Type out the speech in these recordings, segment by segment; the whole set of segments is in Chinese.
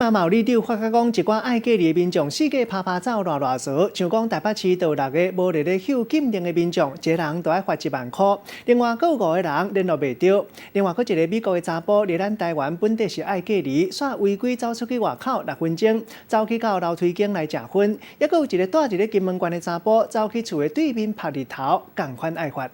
毛里长发觉讲，一寡爱隔离的民众四界拍拍走，乱乱踅，像讲台北市就有6个无立咧休禁令的民众，一个人都要罚1万块。另外，还有5个人联络袂到。另外，还一个美国的查甫，伫咱台湾本地是爱隔离，煞违规走出去外口6分钟，走去到楼梯间来食薰。还有一个住伫金门县的查甫，走去厝的对面晒日头，共款爱罚。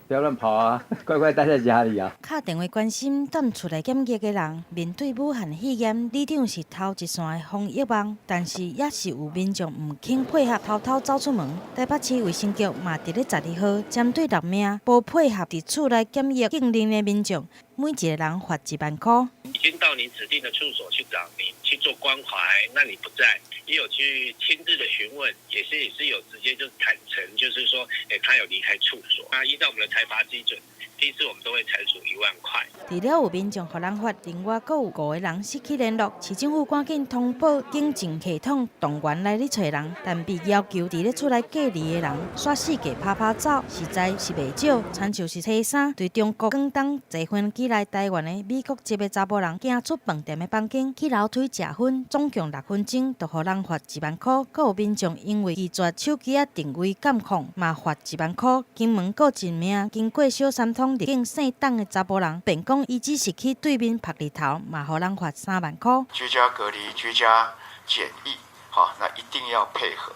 不要乱跑啊，乖乖待在家里啊！打电话关心踮厝内检疫的人，面对武汉肺炎，里长是头一线的防疫网，但是也是有民众唔肯配合，偷偷走出门。台北市卫生局嘛，伫咧12号针对6名无配合伫厝内检疫禁令的民众，每一个人罚1万块。已经到你指定的处所去找你去做关怀，那你不在，也有去亲自的询问，也是有直接就坦诚，就是说，他有离开处所。那依照我们的裁罚基准，第一次我们都会裁处1万块。除了有民众互人罚，另外还有5个人失去联络，市政府赶紧通报警政系统动员来咧找人，但被要求伫咧厝内隔离的人煞四界拍拍走，实在是袂少。亲像是初三对中国广东坐飞机来台湾的美国籍的查甫人，行出饭店的房间去楼梯食薰，总共6分钟，就互人罚1万块。还有民众因为拒绝手机啊定位监控，嘛罚1万块。金门还一名经过小三通入境姓党的查甫人，辩讲伊只是去对面晒日头，嘛互人罚3万块。居家隔离、居家检疫，好，那一定要配合，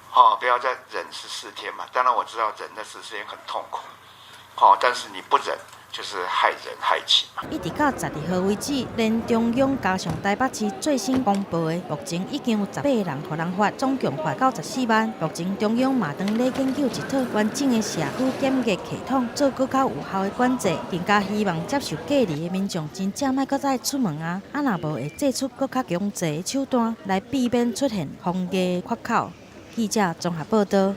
好，不要再忍14天嘛。当然我知道忍那14天很痛苦，好，但是你不忍。 就是害人害己嘛。一直到12号为止，连中央加上台北市最新公布的，目前已经有18人互人罚，总共罚94万。目前中央嘛当咧研究一套完整的社区检疫系统，做更较有效的管制，更加希望接受隔离的民众真正莫搁再出门啊！若无会祭出更较强制的手段，来避免出现防疫缺口。记者综合报道。